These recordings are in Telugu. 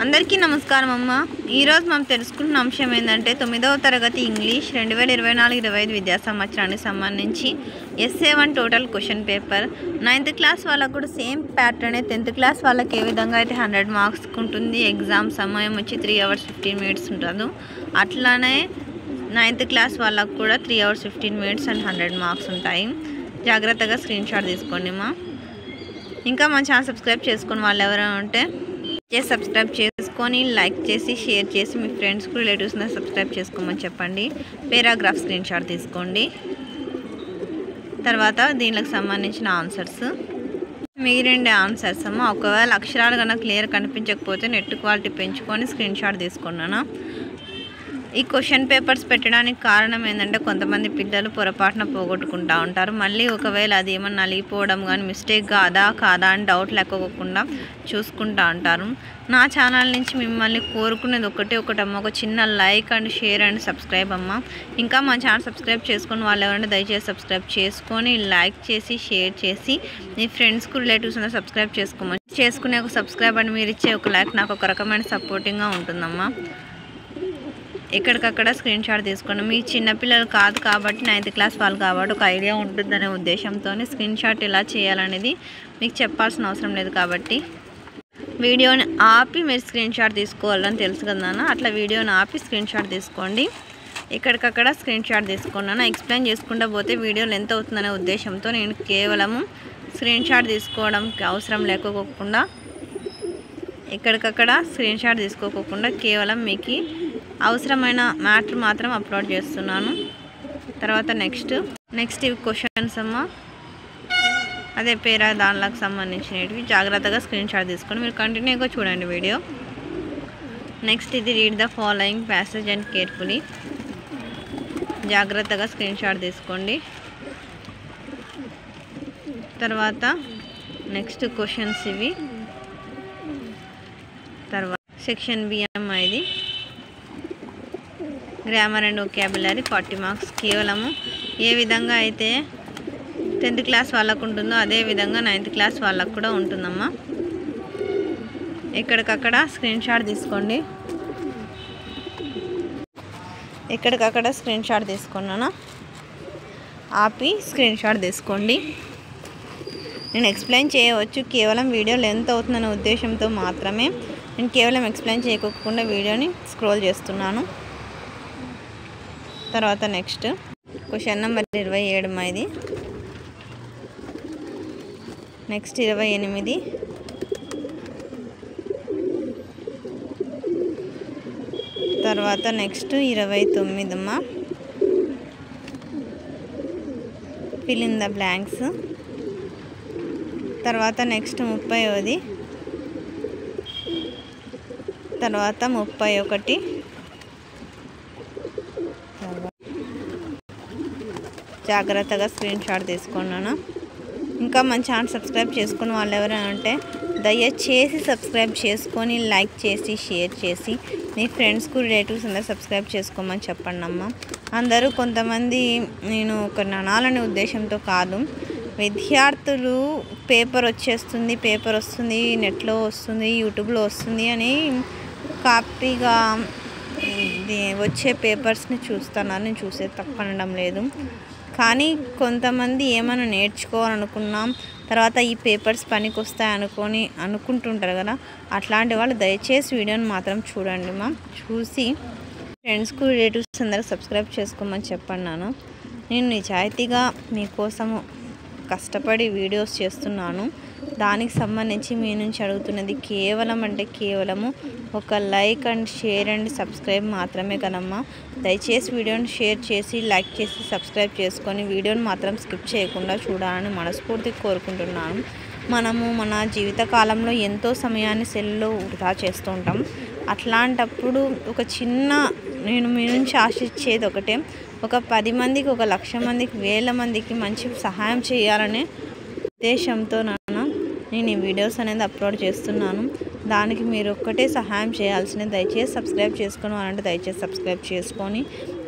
అందరికీ నమస్కారం అమ్మ. ఈరోజు మనం తెలుసుకున్న అంశం ఏంటంటే 9వ తరగతి ఇంగ్లీష్ 2024-25 విద్యా సంవత్సరానికి సంబంధించి SA1 total question paper. 9th class వాళ్ళకు కూడా సేమ్ ప్యాటర్నే 10th క్లాస్ వాళ్ళకి ఏ విధంగా అయితే 100 మార్క్స్ ఉంటుంది. ఎగ్జామ్ సమయం వచ్చి 3 hours 15 minutes ఉంటుంది. అట్లానే 9th క్లాస్ వాళ్ళకు కూడా 3 hours 15 minutes అండ్ 100 మార్క్స్ ఉంటాయి. జాగ్రత్తగా స్క్రీన్ షాట్ తీసుకోండి అమ్మా. ఇంకా మన ఛానల్ సబ్స్క్రైబ్ చేసుకుని వాళ్ళు ఎవరైనా ఉంటే సబ్స్క్రైబ్ చేసుకొని లైక్ చేసి షేర్ చేసి మీ ఫ్రెండ్స్కి రిలేటివ్స్ని సబ్స్క్రైబ్ చేసుకోమని చెప్పండి. పారాగ్రాఫ్ స్క్రీన్ షాట్ తీసుకోండి. తర్వాత దీనికి సంబంధించిన ఆన్సర్స్ మిగిలిన ఆన్సర్స్ అమ్మ. ఒకవేళ అక్షరాలు కన్నా క్లియర్ కనిపించకపోతే నెట్ క్వాలిటీ పెంచుకొని స్క్రీన్ షాట్ తీసుకున్నాను. ఈ క్వశ్చన్ పేపర్స్ పెట్టడానికి కారణం ఏంటంటే కొంతమంది పిల్లలు పొరపాటున పోగొట్టుకుంటూ ఉంటారు. మళ్ళీ ఒకవేళ అది ఏమన్నా నలిగిపోవడం కానీ మిస్టేక్ కాదా అని డౌట్ లేకపోకుండా చూసుకుంటూ ఉంటారు. నా ఛానల్ నుంచి మిమ్మల్ని కోరుకునేది ఒకటమ్మ, ఒక చిన్న like and share and subscribe అమ్మ. ఇంకా మా ఛానల్ సబ్స్క్రైబ్ చేసుకుని వాళ్ళు ఎవరైనా దయచేసి సబ్స్క్రైబ్ చేసుకొని లైక్ చేసి షేర్ చేసి మీ ఫ్రెండ్స్కి రిలేటివ్స్ అంతా సబ్స్క్రైబ్ చేసుకునే ఒక సబ్స్క్రైబ్ అని మీరు ఇచ్చే ఒక లైక్ నాకు ఒక రకమైన సపోర్టింగ్గా ఉంటుందమ్మా. ఎక్కడికక్కడ స్క్రీన్ షాట్ తీసుకోండి. మీ చిన్నపిల్లలు కాదు కాబట్టి 9th క్లాస్ వాళ్ళు కాబట్టి ఒక ఐడియా ఉంటుందనే ఉద్దేశంతో స్క్రీన్ షాట్ ఎలా చేయాలనేది మీకు చెప్పాల్సిన అవసరం లేదు. కాబట్టి వీడియోని ఆపి మీరు స్క్రీన్ షాట్ తీసుకోవాలని తెలుసు కదా నాన్న, అట్లా వీడియోని ఆపి స్క్రీన్ షాట్ తీసుకోండి. ఎక్కడికక్కడ స్క్రీన్ షాట్ తీసుకున్నాను. ఎక్స్ప్లెయిన్ చేసుకుంటూ పోతే వీడియో లెంత్ అవుతుందనే ఉద్దేశంతో నేను కేవలము స్క్రీన్ షాట్ తీసుకోవడానికి అవసరం లేకోకుండా ఎక్కడికక్కడ స్క్రీన్ షాట్ తీసుకోకుండా కేవలం మీకు అవసరమైన మ్యాటర్ మాత్రం అప్లోడ్ చేస్తున్నాను. తర్వాత నెక్స్ట్ ఇవి క్వశ్చన్స్ అమ్మ. అదే దానికి సంబంధించినవి జాగ్రత్తగా స్క్రీన్ షాట్ తీసుకొని మీరు కంటిన్యూగా చూడండి వీడియో. నెక్స్ట్ ఇది read the following passage and carefully. జాగ్రత్తగా స్క్రీన్ షాట్ తీసుకోండి. తర్వాత నెక్స్ట్ క్వశ్చన్స్ ఇవి. తర్వాత సెక్షన్ బిఎం ఇది గ్రామర్ అండ్ వొకాబులరీ 40 మార్క్స్. కేవలము ఏ విధంగా అయితే 10th క్లాస్ వాళ్ళకు ఉంటుందో అదే విధంగా 9th క్లాస్ వాళ్ళకు కూడా ఉంటుందమ్మా. ఎక్కడికక్కడ స్క్రీన్ షాట్ తీసుకోండి. ఎక్కడికక్కడ స్క్రీన్ షాట్ తీసుకున్నాను. ఆపి స్క్రీన్ షాట్ తీసుకోండి. నేను ఎక్స్ప్లెయిన్ చేయవచ్చు, కేవలం వీడియో లెంత్ అవుతుందనే ఉద్దేశంతో మాత్రమే నేను కేవలం ఎక్స్ప్లెయిన్ చేయకుండా వీడియోని స్క్రోల్ చేస్తున్నాను. తర్వాత నెక్స్ట్ క్వశ్చన్ నెంబర్ 27 ఇది. నెక్స్ట్ 28. తర్వాత నెక్స్ట్ 29 అమ్మా. Fill in the blanks. తర్వాత నెక్స్ట్ 30. తర్వాత 31. జాగ్రత్తగా స్క్రీన్ షాట్ తీసుకున్నాను. ఇంకా మన ఛానల్ సబ్స్క్రైబ్ చేసుకుని వాళ్ళు ఎవరైనా ఉంటే దయచేసి సబ్స్క్రైబ్ చేసుకొని లైక్ చేసి షేర్ చేసి మీ ఫ్రెండ్స్కు రిలేటివ్స్ అందరూ సబ్స్క్రైబ్ చేసుకోమని చెప్పండి అమ్మ. అందరూ కొంతమంది నేను ఒక అనాలనే ఉద్దేశంతో కాదు, విద్యార్థులు పేపర్ వస్తుంది నెట్లో వస్తుంది యూట్యూబ్లో వస్తుంది అని కాపీగా వచ్చే పేపర్స్ని చూస్తున్నాను. నేను చూసే తప్పనడం లేదు, కానీ కొంతమంది ఏమైనా నేర్చుకోవాలనుకున్నాం తర్వాత ఈ పేపర్స్ పనికి వస్తాయి అనుకుంటుంటారు కదా, అట్లాంటి వాళ్ళు దయచేసి వీడియోని మాత్రం చూడండి మా. చూసి ఫ్రెండ్స్కు రిలేటివ్స్ అందరూ సబ్స్క్రైబ్ చేసుకోమని చెప్పన్నాను. నేను నిజాయితీగా మీకోసము కష్టపడి వీడియోస్ చేస్తున్నాను. దానికి సంబంధించి మీ నుంచి అడుగుతున్నది కేవలము ఒక like and share and subscribe మాత్రమే కదమ్మా. దయచేసి వీడియోని షేర్ చేసి లైక్ చేసి సబ్స్క్రైబ్ చేసుకొని వీడియోని మాత్రం స్కిప్ చేయకుండా చూడాలని మనస్ఫూర్తిగా కోరుకుంటున్నాను. మనము మన జీవితకాలంలో ఎంతో సమయాన్ని సెల్లో వృధా చేస్తూ ఉంటాం. అట్లాంటప్పుడు నేను మీ నుంచి ఆశించేది ఒకటే, ఒక 10 మందికి, 1,00,000 మందికి, 1,000 మందికి మంచి సహాయం చేయాలనే ఉద్దేశంతో నేను ఈ వీడియోస్ అనేది అప్లోడ్ చేస్తున్నాను. దానికి మీరు ఒక్కటే సహాయం చేయాల్సిందే, దయచేసి సబ్స్క్రైబ్ చేసుకుని వాళ్ళంటే దయచేసి సబ్స్క్రైబ్ చేసుకొని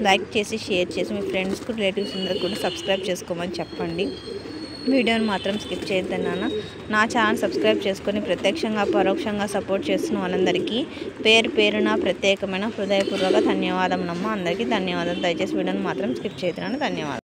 లైక్ చేసి షేర్ చేసి మీ ఫ్రెండ్స్కి రిలేటివ్స్ అందరికి కూడా సబ్స్క్రైబ్ చేసుకోమని చెప్పండి. వీడియోని మాత్రం స్కిప్ చేయొద్దన్నాను. నా ఛానల్ సబ్స్క్రైబ్ చేసుకొని ప్రత్యక్షంగా పరోక్షంగా సపోర్ట్ చేస్తున్న వాళ్ళందరికీ పేరు పేరున ప్రత్యేకమైన హృదయపూర్వక ధన్యవాదం నమ్మ. అందరికీ ధన్యవాదాలు. దయచేసి వీడియోని మాత్రం స్కిప్ చేయొద్దన్నాను. ధన్యవాదాలు.